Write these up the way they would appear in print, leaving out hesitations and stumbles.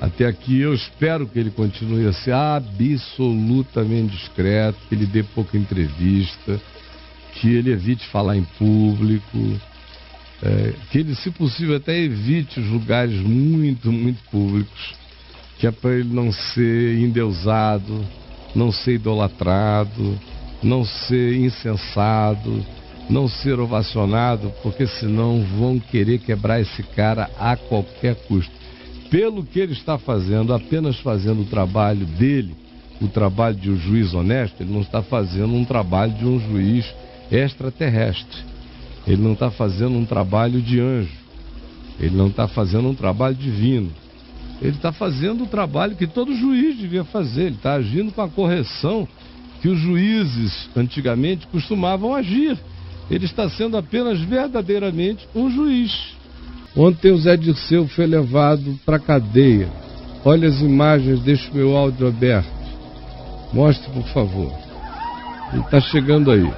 Até aqui eu espero que ele continue a ser absolutamente discreto, que ele dê pouca entrevista, que ele evite falar em público, que ele, se possível, até evite os lugares muito, muito públicos, que é para ele não ser endeusado, não ser idolatrado, não ser incensado, não ser ovacionado, porque senão vão querer quebrar esse cara a qualquer custo. Pelo que ele está fazendo, apenas fazendo o trabalho dele, o trabalho de um juiz honesto, ele não está fazendo um trabalho de um juiz extraterrestre. Ele não está fazendo um trabalho de anjo. Ele não está fazendo um trabalho divino. Ele está fazendo o trabalho que todo juiz devia fazer. Ele está agindo com a correção que os juízes antigamente costumavam agir. Ele está sendo apenas verdadeiramente um juiz. Ontem o Zé Dirceu foi levado para a cadeia. Olha as imagens, deixa o meu áudio aberto. Mostre, por favor. Ele está chegando aí.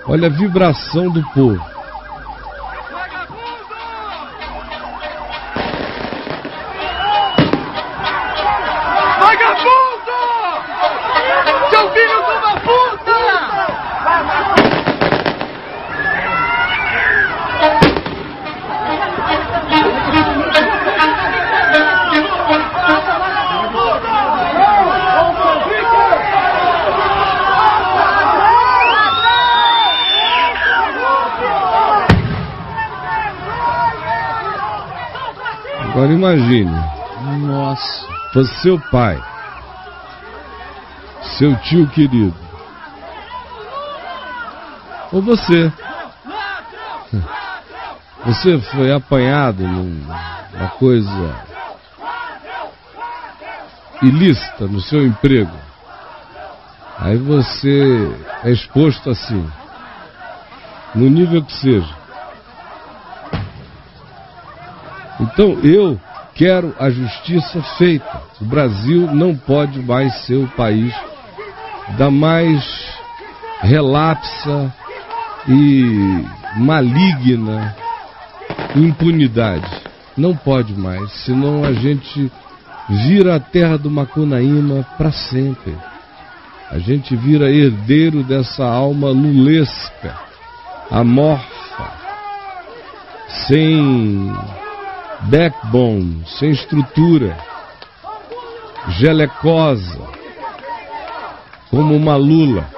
Olha a vibração do povo. Agora imagine, nossa, fosse seu pai, seu tio querido, ou você. Você foi apanhado numa coisa ilícita no seu emprego. Aí você é exposto assim, no nível que seja. Então eu quero a justiça feita. O Brasil não pode mais ser o país da mais relapsa e maligna impunidade. Não pode mais, senão a gente vira a terra do Macunaíma para sempre. A gente vira herdeiro dessa alma lulesca, amorfa, sem backbone, sem estrutura, gelecosa, como uma lula,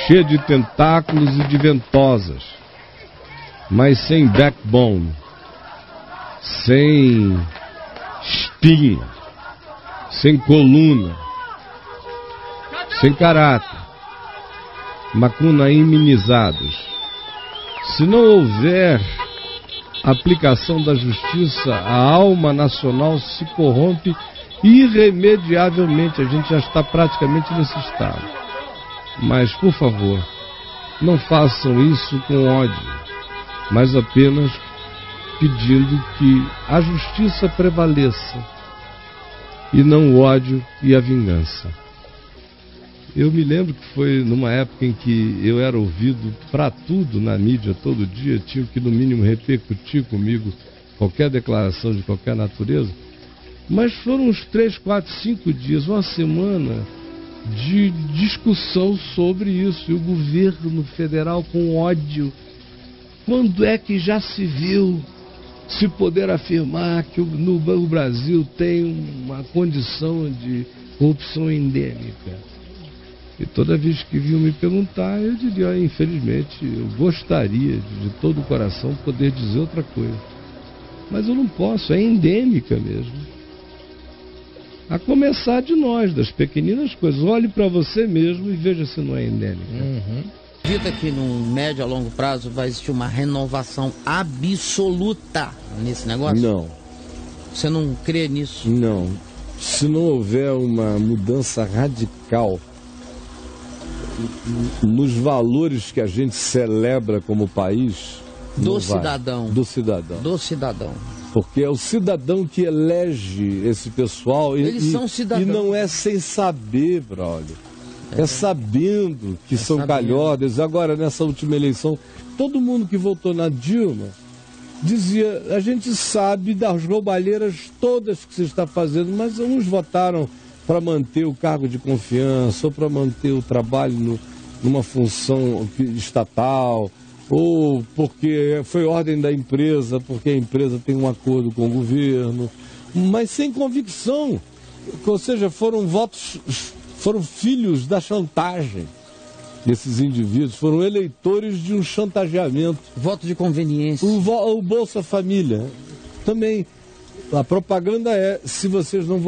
cheia de tentáculos e de ventosas, mas sem backbone, sem espinha, sem coluna, sem caráter, macunaiminizados. Se não houver aplicação da justiça, a alma nacional se corrompe irremediavelmente. A gente já está praticamente nesse estado. Mas, por favor, não façam isso com ódio, mas apenas pedindo que a justiça prevaleça e não o ódio e a vingança. Eu me lembro que foi numa época em que eu era ouvido para tudo na mídia, todo dia, tinha que no mínimo repercutir comigo qualquer declaração de qualquer natureza, mas foram uns 3, 4, 5 dias, uma semana de discussão sobre isso, e o governo federal com ódio. Quando é que já se viu se poder afirmar que no Brasil tem uma condição de corrupção endêmica? E toda vez que vinham me perguntar, eu diria, infelizmente, eu gostaria de todo o coração poder dizer outra coisa. Mas eu não posso, é endêmica mesmo. A começar de nós, das pequeninas coisas. Olhe para você mesmo e veja se não é endêmica. Acredita que no médio a longo prazo vai existir uma renovação absoluta nesse negócio? Não. Você não crê nisso? Não. Se não houver uma mudança radical nos valores que a gente celebra como país, do cidadão. Do cidadão. Do cidadão. Porque é o cidadão que elege esse pessoal. Eles são cidadãos. E não é sem saber, brother. É sabendo que são calhordas. Agora, nessa última eleição, todo mundo que votou na Dilma dizia, a gente sabe das roubalheiras todas que se está fazendo, mas uns votaram para manter o cargo de confiança, ou para manter o trabalho numa função estatal, ou porque foi ordem da empresa, porque a empresa tem um acordo com o governo, mas sem convicção. Ou seja, foram filhos da chantagem. Esses indivíduos foram eleitores de um chantageamento. Voto de conveniência. O Bolsa Família também. A propaganda é, se vocês não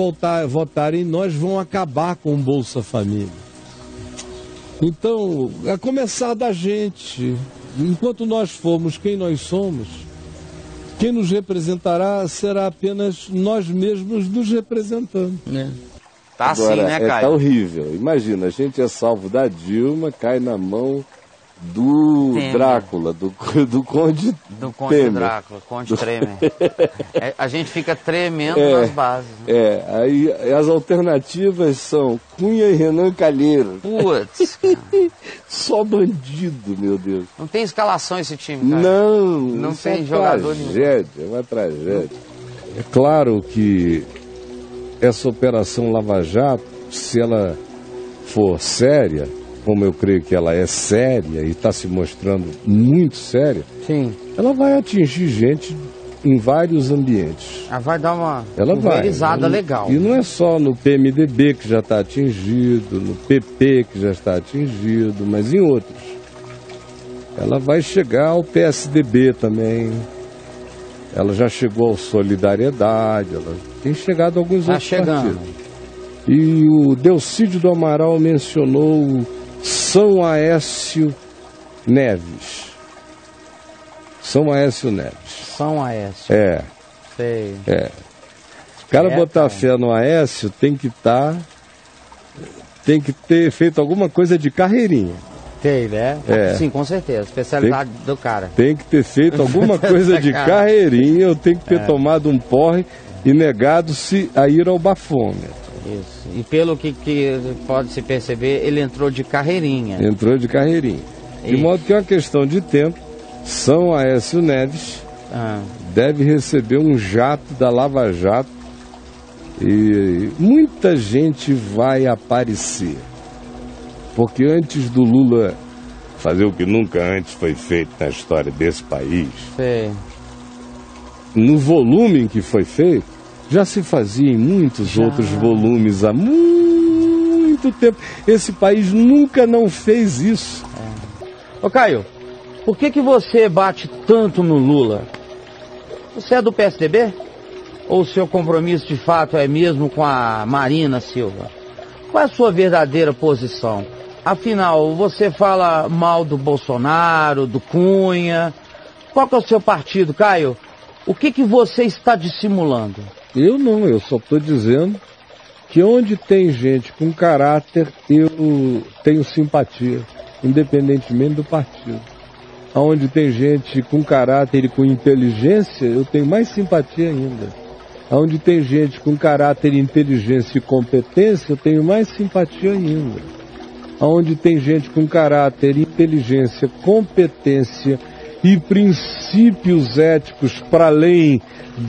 votarem, nós vamos acabar com o Bolsa Família. Então, a começar da gente. Enquanto nós formos quem nós somos, quem nos representará será apenas nós mesmos nos representando. Tá assim, né, Caio? Tá horrível. Imagina, a gente é salvo da Dilma, cai na mão do Temer. Drácula, do Conde Temer. Drácula, Conde Temer. A gente fica tremendo nas bases. Né? Aí as alternativas são Cunha e Renan Calheiros. Putz. Só bandido, meu Deus. Não tem escalação esse time, cara. Não tem jogador nenhum. É uma tragédia. É claro que essa operação Lava Jato, se ela for séria, como eu creio que ela é séria e está se mostrando muito séria, sim, ela vai atingir gente em vários ambientes. Ela vai dar uma pulverizada legal. E não é só no PMDB que já está atingido, no PP que já está atingido, mas em outros. Ela vai chegar ao PSDB também. Ela já chegou ao Solidariedade, ela tem chegado a alguns outros partidos. E o Delcídio do Amaral mencionou São Aécio Neves. São Aécio Neves. São Aécio. Sei. O cara botar fé no Aécio tem que ter feito alguma coisa de carreirinha. Tem, né? Sim, com certeza. Especialidade do cara. Tem que ter feito alguma coisa de carreirinha, ou tem que ter tomado um porre e negado-se a ir ao bafômetro. Isso. E pelo que pode se perceber, ele entrou de carreirinha. De modo que é uma questão de tempo, São Aécio Neves deve receber um jato da Lava Jato e muita gente vai aparecer. Porque antes do Lula fazer o que nunca antes foi feito na história desse país, no volume em que foi feito, já se fazia em muitos outros volumes há muito tempo. Esse país nunca não fez isso. Ô Caio, por que você bate tanto no Lula? Você é do PSDB? Ou o seu compromisso de fato é mesmo com a Marina Silva? Qual é a sua verdadeira posição? Afinal, você fala mal do Bolsonaro, do Cunha. Qual que é o seu partido, Caio? O que você está dissimulando? Eu não, eu só estou dizendo que onde tem gente com caráter, eu tenho simpatia, independentemente do partido. Onde tem gente com caráter e com inteligência, eu tenho mais simpatia ainda. Onde tem gente com caráter, inteligência e competência, eu tenho mais simpatia ainda. Onde tem gente com caráter, inteligência, competência e princípios éticos para além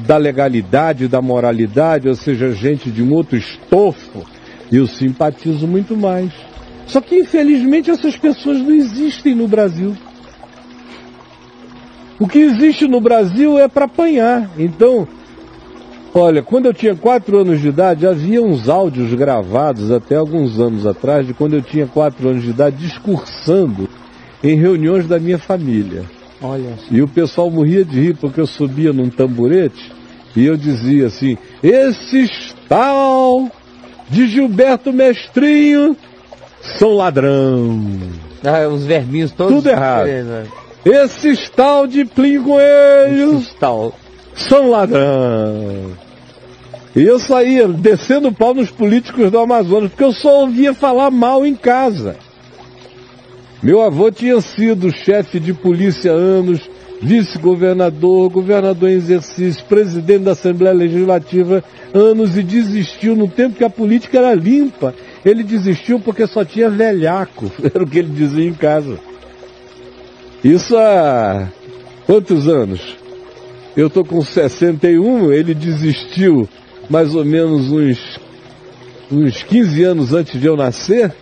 da legalidade, da moralidade, ou seja, gente de um outro estofo, eu simpatizo muito mais. Só que, infelizmente, essas pessoas não existem no Brasil. O que existe no Brasil é para apanhar. Então, olha, quando eu tinha 4 anos de idade, havia uns áudios gravados até alguns anos atrás, de quando eu tinha 4 anos de idade, discursando em reuniões da minha família. Olha. E o pessoal morria de rir, porque eu subia num tamborete e eu dizia assim: esses tal de Gilberto Mestrinho são ladrão. Os verminhos todos. Tudo errado. Esses tal de Plim Coelhos são ladrão. E eu saía descendo o pau nos políticos do Amazonas, porque eu só ouvia falar mal em casa. Meu avô tinha sido chefe de polícia há anos, vice-governador, governador em exercício, presidente da Assembleia Legislativa anos, e desistiu no tempo que a política era limpa. Ele desistiu porque só tinha velhaco, era o que ele dizia em casa. Isso há quantos anos? Eu estou com 61, ele desistiu mais ou menos uns 15 anos antes de eu nascer.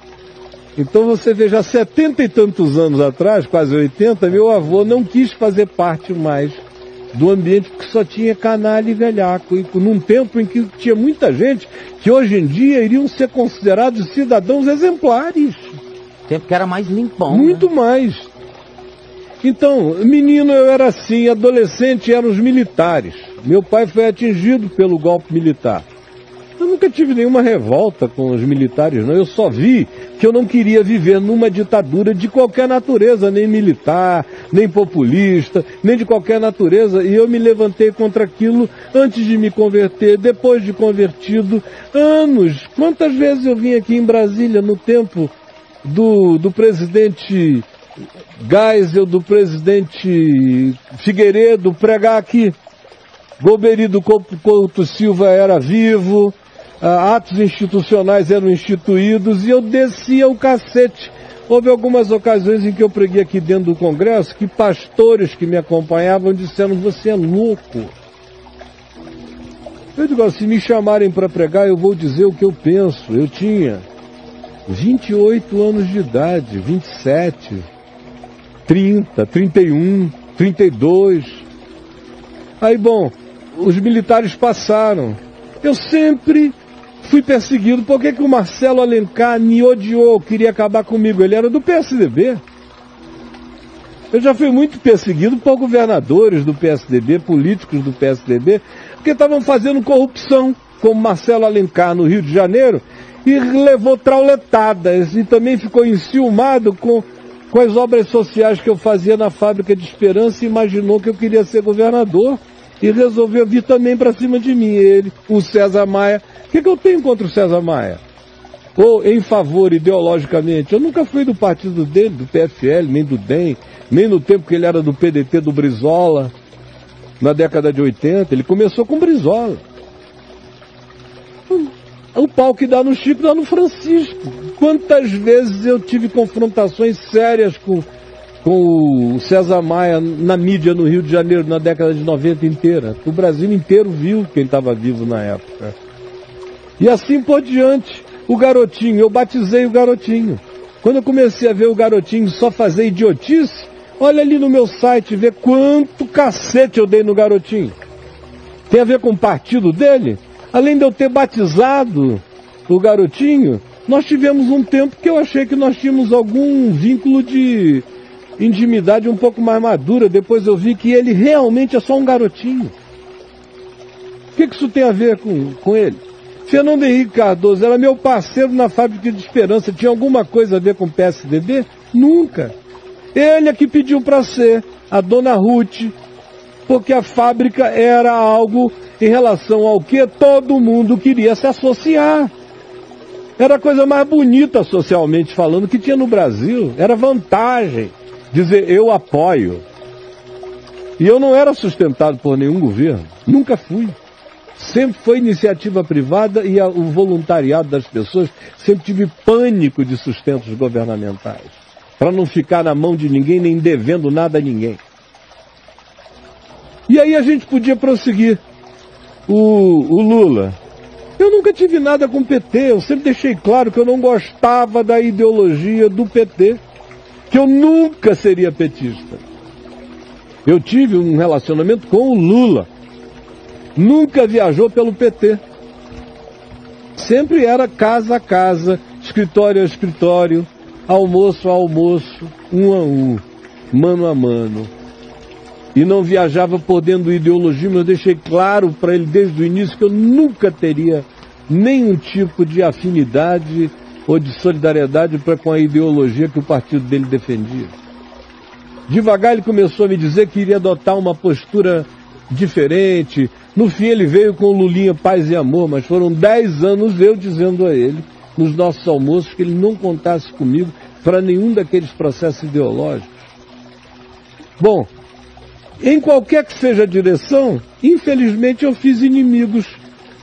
Então você vê, já 70 e tantos anos atrás, quase 80, meu avô não quis fazer parte mais do ambiente porque só tinha canalha e velhaco. E num tempo em que tinha muita gente que hoje em dia iriam ser considerados cidadãos exemplares. Tempo que era mais limpão. Muito mais. Então, menino eu era assim, adolescente eram os militares. Meu pai foi atingido pelo golpe militar. Eu nunca tive nenhuma revolta com os militares, não. Eu só vi que eu não queria viver numa ditadura de qualquer natureza, nem militar, nem populista, nem de qualquer natureza. E eu me levantei contra aquilo antes de me converter, depois de convertido, anos. Quantas vezes eu vim aqui em Brasília no tempo do presidente Geisel, do presidente Figueiredo, pregar aqui. Golbery do Couto Silva era vivo, atos institucionais eram instituídos e eu descia o cacete. Houve algumas ocasiões em que eu preguei aqui dentro do Congresso que pastores que me acompanhavam disseram: você é louco. Eu digo, se me chamarem para pregar eu vou dizer o que eu penso. Eu tinha 28 anos de idade, 27, 30, 31, 32. Aí, bom, os militares passaram. Eu sempre fui perseguido. Por que o Marcelo Alencar me odiou, queria acabar comigo? Ele era do PSDB. Eu já fui muito perseguido por governadores do PSDB, políticos do PSDB, porque estavam fazendo corrupção, como Marcelo Alencar no Rio de Janeiro, e levou trauletadas, e também ficou enciumado com as obras sociais que eu fazia na Fábrica de Esperança e imaginou que eu queria ser governador. E resolveu vir também para cima de mim, ele, o César Maia. O que eu tenho contra o César Maia? Ou em favor, ideologicamente? Eu nunca fui do partido dele, do PFL, nem do DEM, nem no tempo que ele era do PDT do Brizola, na década de 80. Ele começou com Brizola. O pau que dá no Chico dá no Francisco. Quantas vezes eu tive confrontações sérias com o César Maia na mídia no Rio de Janeiro na década de 90 inteira. O Brasil inteiro viu quem estava vivo na época. E assim por diante. O Garotinho, eu batizei o Garotinho. Quando eu comecei a ver o Garotinho só fazer idiotice, olha ali no meu site, vê quanto cacete eu dei no Garotinho. Tem a ver com o partido dele? Além de eu ter batizado o Garotinho, nós tivemos um tempo que eu achei que nós tínhamos algum vínculo de intimidade um pouco mais madura. Depois eu vi que ele realmente é só um garotinho. O que isso tem a ver com ele? Fernando Henrique Cardoso era meu parceiro na Fábrica de Esperança. Tinha alguma coisa a ver com o PSDB? Nunca. Ele é que pediu para ser a dona Ruth, porque a fábrica era algo em relação ao que todo mundo queria se associar. Era a coisa mais bonita socialmente falando que tinha no Brasil. Era vantagem dizer eu apoio. E eu não era sustentado por nenhum governo. Nunca fui. Sempre foi iniciativa privada e o voluntariado das pessoas. Sempre tive pânico de sustentos governamentais. Para não ficar na mão de ninguém, nem devendo nada a ninguém. E aí a gente podia prosseguir. O Lula. Eu nunca tive nada com o PT. Eu sempre deixei claro que eu não gostava da ideologia do PT. Que eu nunca seria petista. Eu tive um relacionamento com o Lula. Nunca viajou pelo PT. Sempre era casa a casa, escritório a escritório, almoço a almoço, um a um, mano a mano. E não viajava por dentro do ideologismo. Eu deixei claro para ele desde o início que eu nunca teria nenhum tipo de afinidade ou de solidariedade com a ideologia que o partido dele defendia. Devagar ele começou a me dizer que iria adotar uma postura diferente. No fim ele veio com o Lulinha Paz e Amor, mas foram 10 anos eu dizendo a ele, nos nossos almoços, que ele não contasse comigo para nenhum daqueles processos ideológicos. Bom, em qualquer que seja a direção, infelizmente eu fiz inimigos,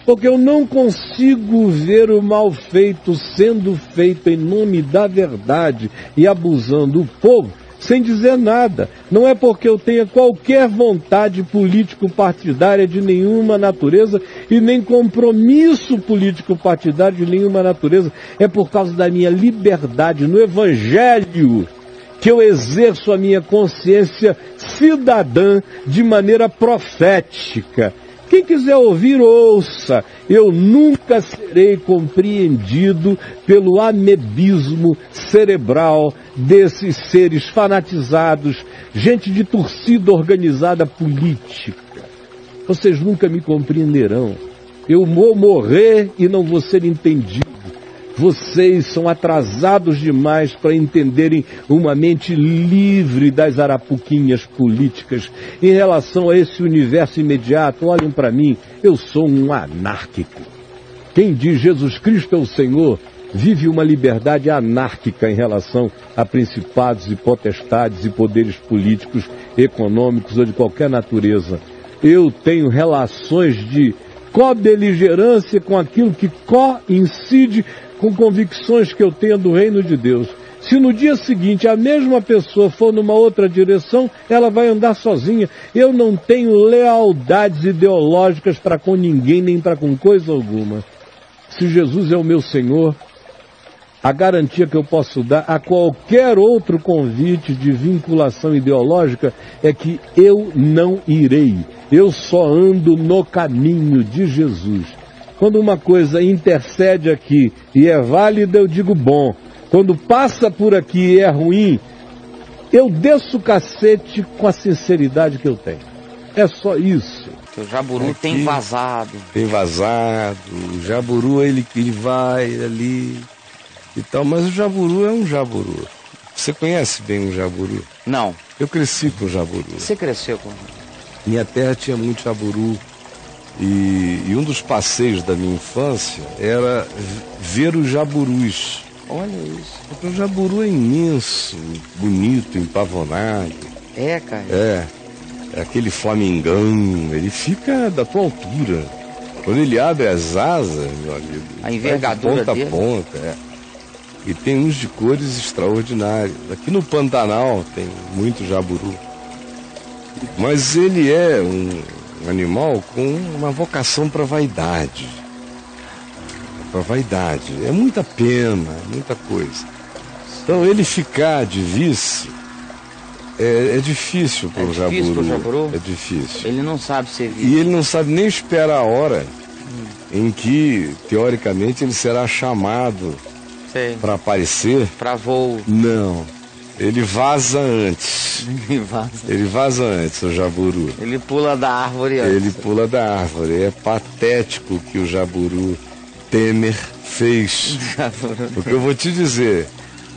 porque eu não consigo ver o mal feito sendo feito em nome da verdade e abusando o povo sem dizer nada. Não é porque eu tenha qualquer vontade político-partidária de nenhuma natureza e nem compromisso político-partidário de nenhuma natureza. É por causa da minha liberdade no Evangelho que eu exerço a minha consciência cidadã de maneira profética. Quem quiser ouvir, ouça. Eu nunca serei compreendido pelo amebismo cerebral desses seres fanatizados, gente de torcida organizada política. Vocês nunca me compreenderão. Eu vou morrer e não vou ser entendido. Vocês são atrasados demais para entenderem uma mente livre das arapuquinhas políticas. Em relação a esse universo imediato, olhem para mim, eu sou um anárquico. Quem diz Jesus Cristo é o Senhor, vive uma liberdade anárquica em relação a principados e potestades e poderes políticos, econômicos ou de qualquer natureza. Eu tenho relações de co-beligerância com aquilo que coincide com convicções que eu tenho do reino de Deus. Se no dia seguinte a mesma pessoa for numa outra direção, ela vai andar sozinha. Eu não tenho lealdades ideológicas para com ninguém, nem para com coisa alguma. Se Jesus é o meu Senhor, a garantia que eu posso dar a qualquer outro convite de vinculação ideológica é que eu não irei. Eu só ando no caminho de Jesus. Quando uma coisa intercede aqui e é válida, eu digo bom. Quando passa por aqui e é ruim, eu desço o cacete com a sinceridade que eu tenho. É só isso. O Jaburu tem vazado. Tem vazado. O Jaburu, ele vai ali e tal. Mas o Jaburu é um Jaburu. Você conhece bem o Jaburu? Não. Eu cresci com o Jaburu. Você cresceu com... Minha terra tinha muito Jaburu. E um dos passeios da minha infância era ver os jaburus. Olha isso. Porque o jaburu é imenso, bonito, empavonado. É, cara? É aquele flamingão, ele fica da tua altura. Quando ele abre as asas, meu amigo, a envergadura de ponta dele. a ponta, E tem uns de cores extraordinárias. Aqui no Pantanal tem muito jaburu. Mas ele é um animal com uma vocação para vaidade. Para vaidade. É muita pena, muita coisa. Então ele ficar de vice é difícil para o jaburu. É difícil. Ele não sabe ser vice. E ele não sabe nem esperar a hora em que, teoricamente, ele será chamado para aparecer. Para voo. Não. Ele vaza antes. Ele vaza antes, o jaburu. Ele pula da árvore antes. Ele pula da árvore. É patético o que o jaburu Temer fez. Porque eu vou te dizer,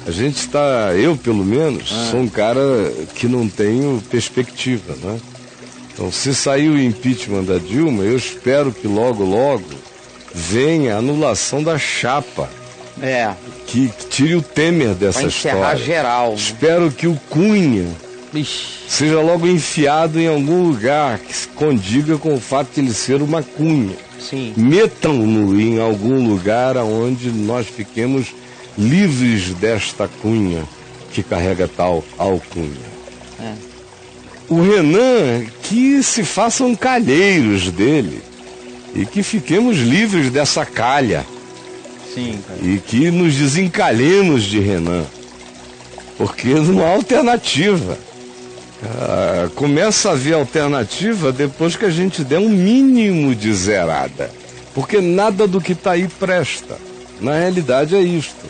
a gente está, eu pelo menos, sou um cara que não tenho perspectiva, né? Então, se sair o impeachment da Dilma, eu espero que logo, logo venha a anulação da chapa. Que tire o Temer dessa história. Encerrar geral. Espero que o Cunha seja logo enfiado em algum lugar que se condiga com o fato de ele ser uma cunha. Sim. Metam-no em algum lugar onde nós fiquemos livres desta cunha que carrega tal alcunha. O Renan, que se façam calheiros dele e que fiquemos livres dessa calha. Sim, cara. E que nos desencalhemos de Renan, porque não há alternativa. Começa a haver alternativa depois que a gente der um mínimo de zerada, porque nada do que está aí presta. Na realidade é isto.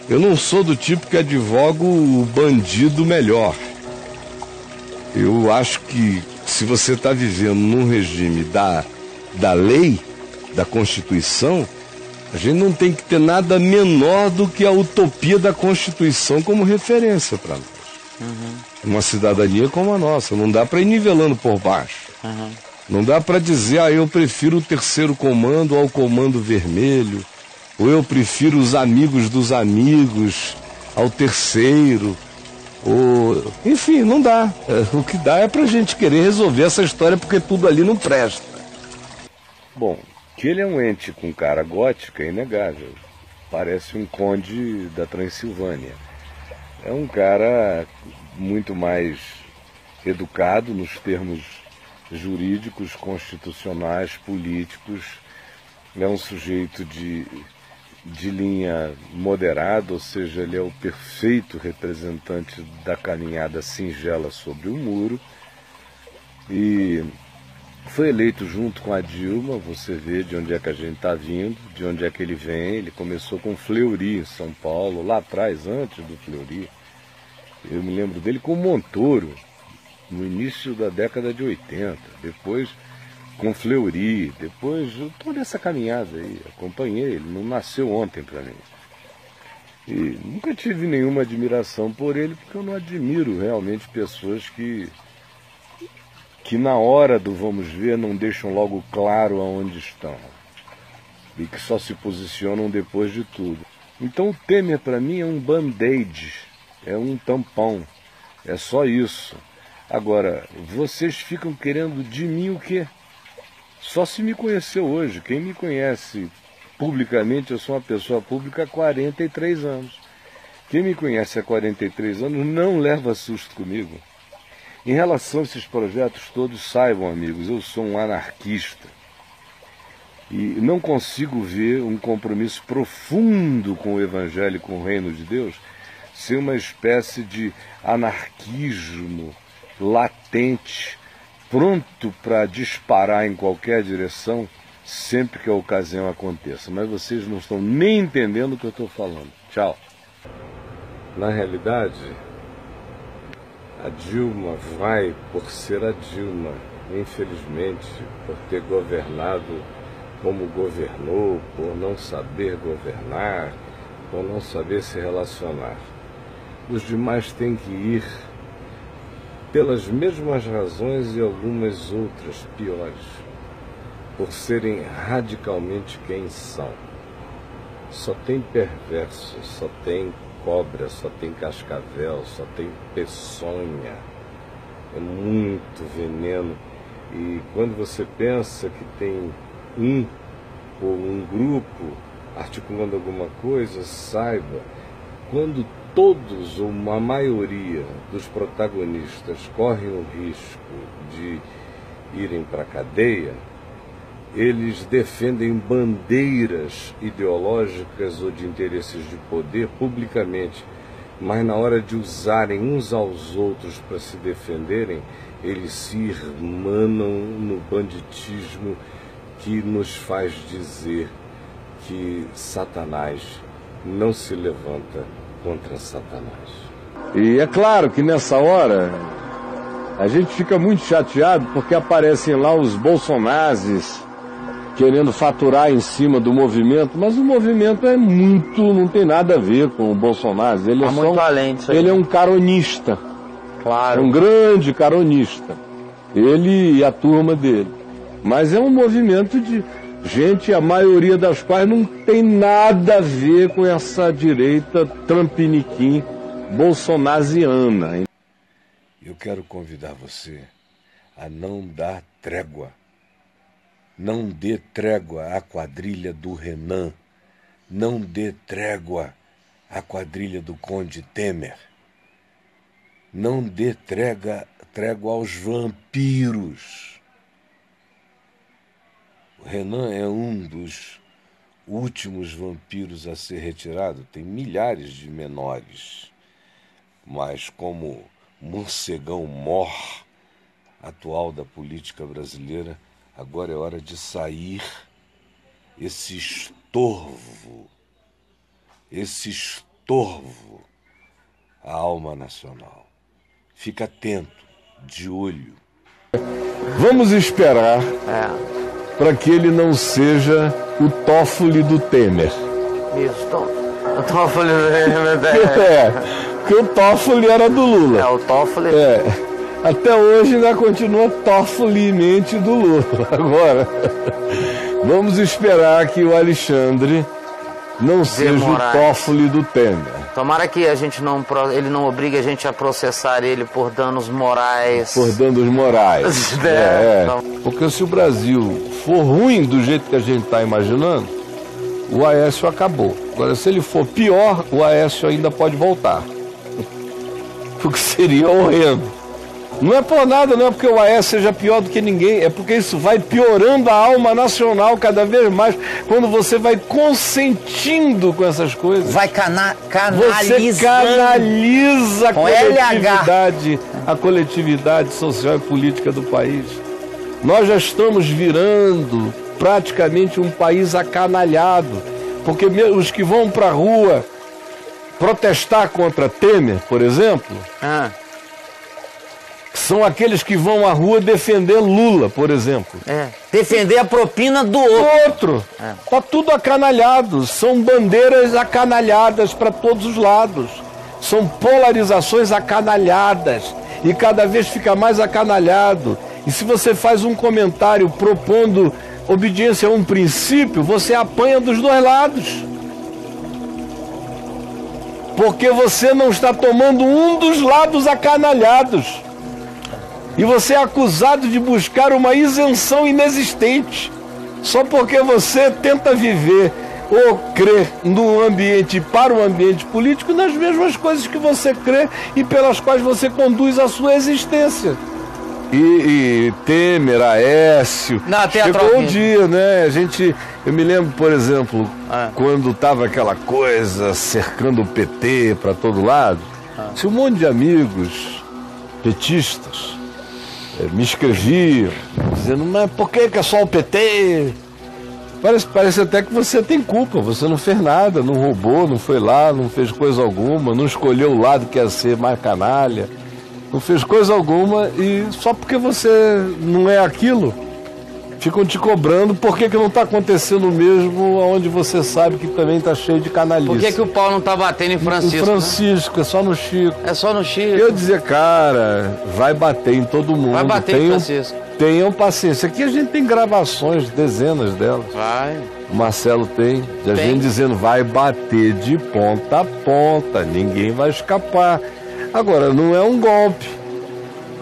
Eu não sou do tipo que advogo o bandido melhor. Eu acho que se você está vivendo num regime da lei, da Constituição, a gente não tem que ter nada menor do que a utopia da Constituição como referência para nós. Uma cidadania como a nossa. Não dá para ir nivelando por baixo. Não dá para dizer, eu prefiro o terceiro comando ao comando vermelho, ou eu prefiro os amigos dos amigos ao terceiro. Enfim, não dá. O que dá é pra gente querer resolver essa história porque tudo ali não presta. Bom, que ele é um ente com cara gótica é inegável. Parece um conde da Transilvânia. É um cara muito mais educado nos termos jurídicos, constitucionais, políticos. É um sujeito de linha moderada, ou seja, ele é o perfeito representante da caminhada singela sobre o muro. E foi eleito junto com a Dilma. Você vê de onde é que a gente está vindo, de onde é que ele vem. Ele começou com Fleury em São Paulo, lá atrás, antes do Fleury. Eu me lembro dele com Montoro, no início da década de 80. Depois com Fleury, depois toda essa caminhada aí. Acompanhei, ele não nasceu ontem para mim. E nunca tive nenhuma admiração por ele, porque eu não admiro realmente pessoas que na hora do vamos ver não deixam logo claro aonde estão e que só se posicionam depois de tudo. Então o Temer para mim é um band-aid, é um tampão, é só isso. Agora, vocês ficam querendo de mim o quê? Só se me conheceu hoje. Quem me conhece publicamente, eu sou uma pessoa pública há 43 anos. Quem me conhece há 43 anos não leva susto comigo. Em relação a esses projetos todos, saibam, amigos, eu sou um anarquista. E não consigo ver um compromisso profundo com o Evangelho e com o Reino de Deus ser uma espécie de anarquismo latente, pronto para disparar em qualquer direção sempre que a ocasião aconteça. Mas vocês não estão nem entendendo o que eu estou falando. Tchau. Na realidade, a Dilma vai por ser a Dilma, infelizmente, por ter governado como governou, por não saber governar, por não saber se relacionar. Os demais têm que ir pelas mesmas razões e algumas outras piores, por serem radicalmente quem são. Só tem perverso, só tem cobra, só tem cascavel, só tem peçonha. É muito veneno. E quando você pensa que tem um ou um grupo articulando alguma coisa, saiba, quando todos ou uma maioria dos protagonistas correm o risco de irem para a cadeia, eles defendem bandeiras ideológicas ou de interesses de poder publicamente, mas na hora de usarem uns aos outros para se defenderem, eles se irmanam no banditismo que nos faz dizer que Satanás não se levanta contra Satanás. E é claro que nessa hora a gente fica muito chateado porque aparecem lá os bolsonazes querendo faturar em cima do movimento, mas o movimento é muito, não tem nada a ver com o Bolsonaro. Ele é só muito além disso aí. Ele é um caronista. Claro. É um grande caronista. Ele e a turma dele. Mas é um movimento de gente, a maioria das quais não tem nada a ver com essa direita trampiniquim bolsonasiana. Eu quero convidar você a não dar trégua. Não dê trégua à quadrilha do Renan. Não dê trégua à quadrilha do Conde Temer. Não dê trégua aos vampiros. O Renan é um dos últimos vampiros a ser retirado. Tem milhares de menores. Mas como morcegão mor atual da política brasileira, agora é hora de sair esse estorvo à alma nacional. Fica atento, de olho. Vamos esperar para que ele não seja o Toffoli do Temer. Isso, o Toffoli do Temer. Porque o Toffoli era do Lula. O Toffoli... Até hoje ainda continua Toffoli-mente do Lula. Agora, vamos esperar que o Alexandre não seja o Toffoli do Temer. Tomara que ele não obrigue a gente a processar ele por danos morais. Por danos morais. Porque se o Brasil for ruim do jeito que a gente está imaginando, o Aécio acabou. Agora, se ele for pior, o Aécio ainda pode voltar. o que seria horrendo. Não é por nada, não é porque o Aécio seja pior do que ninguém, é porque isso vai piorando a alma nacional cada vez mais, quando você vai consentindo com essas coisas. Vai canalizando. Você canaliza a coletividade social e política do país. Nós já estamos virando praticamente um país acanalhado, porque os que vão para a rua protestar contra Temer, por exemplo, são aqueles que vão à rua defender Lula, por exemplo. Defender a propina do outro. Tá tudo acanalhado, são bandeiras acanalhadas para todos os lados. São polarizações acanalhadas e cada vez fica mais acanalhado. E se você faz um comentário propondo obediência a um princípio, você apanha dos dois lados. Porque você não está tomando um dos lados acanalhados. E você é acusado de buscar uma isenção inexistente, só porque você tenta viver ou crer no ambiente, para o ambiente político, nas mesmas coisas que você crê e pelas quais você conduz a sua existência. E Temer, Aécio, chegou o dia, né? Eu me lembro, por exemplo, quando estava aquela coisa cercando o PT para todo lado, tinha um monte de amigos petistas me escreviam, dizendo, mas por que é só o PT? Parece até que você tem culpa, você não fez nada, não roubou, não foi lá, não fez coisa alguma, não escolheu o lado que ia ser mais canalha, não fez coisa alguma, e só porque você não é aquilo, ficam te cobrando por que não está acontecendo o mesmo onde você sabe que também está cheio de canalice. Por que o pau não está batendo em Francisco? Em Francisco, né? É só no Chico. É só no Chico. Eu dizia, cara, vai bater em todo mundo. Vai bater em Francisco. Tenham paciência. Aqui a gente tem gravações, dezenas delas. Vai. O Marcelo tem. A gente dizendo, vai bater de ponta a ponta, ninguém vai escapar. Agora, não é um golpe.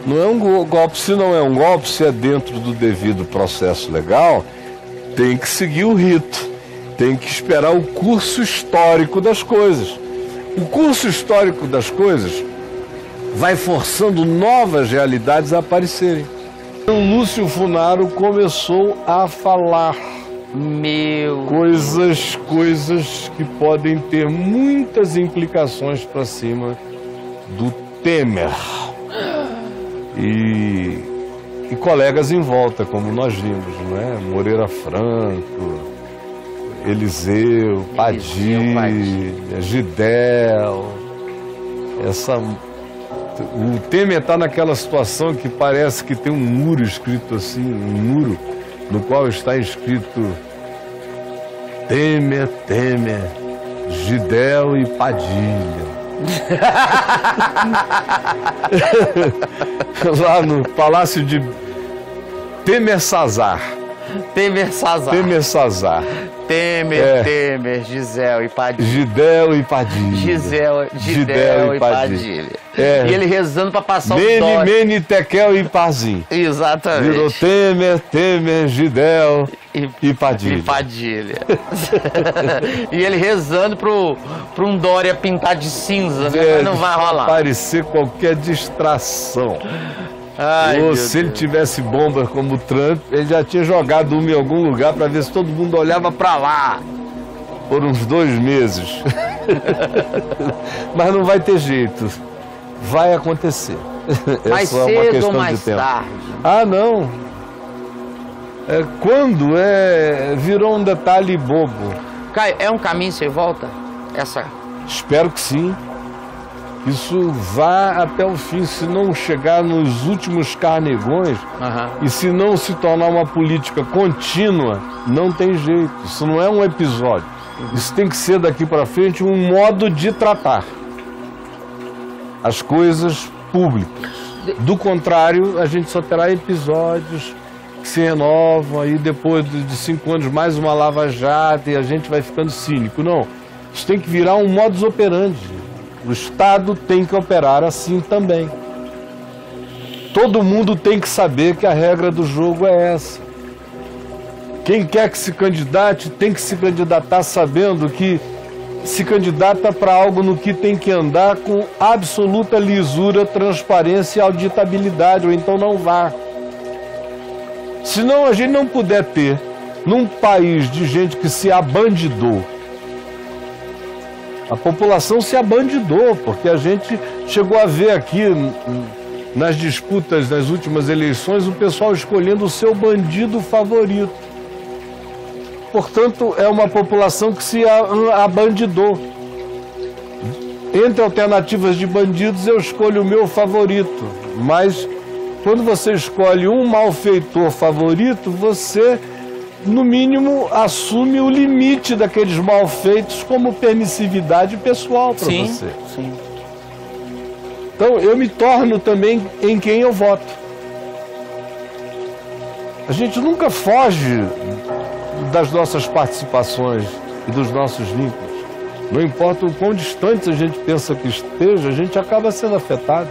Não é um golpe. Se não é um golpe, se é dentro do devido processo legal, tem que seguir o rito. Tem que esperar o curso histórico das coisas. O curso histórico das coisas vai forçando novas realidades a aparecerem. O Lúcio Funaro começou a falar coisas que podem ter muitas implicações para cima do Temer. E colegas em volta, como nós vimos, né? Moreira Franco, Eliseu, Padilha, Gidel. O Temer está naquela situação que parece que tem um muro escrito assim, um muro no qual está escrito Temer, Gidel e Padilha. Lá no Palácio de Temer-Sazar. Temer, Gisel e Padilha. Gidel e Padilha. Gidel e Padilha. E ele rezando para passar o dó. Mene, Tekel e Pazim. Exatamente. Virou Temer, Gidel e Padilha. E ele rezando para um Dória pintar de cinza, né? Mas não vai rolar. Parecer qualquer distração. Ou se ele tivesse bomba como o Trump, ele já tinha jogado uma em algum lugar para ver se todo mundo olhava para lá por uns 2 meses. Mas não vai ter jeito. Vai acontecer. Mais cedo ou mais tarde? Ah, não. Virou um detalhe bobo. Caio, é um caminho sem volta? Espero que sim. Isso vá até o fim, se não chegar nos últimos carnegões e se não se tornar uma política contínua, não tem jeito. Isso não é um episódio. Isso tem que ser daqui para frente um modo de tratar as coisas públicas. Do contrário, a gente só terá episódios que se renovam, aí depois de 5 anos mais uma lava-jato e a gente vai ficando cínico. Não, isso tem que virar um modus operandi. O Estado tem que operar assim também. Todo mundo tem que saber que a regra do jogo é essa. Quem quer que se candidate tem que se candidatar sabendo que se candidata para algo no que tem que andar com absoluta lisura, transparência e auditabilidade, ou então não vá. Senão a gente não puder ter, num país de gente que se abandidou, a população se abandidou, porque a gente chegou a ver aqui nas disputas das últimas eleições o pessoal escolhendo o seu bandido favorito. Portanto, é uma população que se abandidou. Entre alternativas de bandidos, eu escolho o meu favorito. Mas, quando você escolhe um malfeitor favorito, você, no mínimo, assume o limite daqueles malfeitos como permissividade pessoal para você. Sim. Então, eu me torno também em quem eu voto. A gente nunca foge das nossas participações e dos nossos vínculos. Não importa o quão distante a gente pensa que esteja, a gente acaba sendo afetado.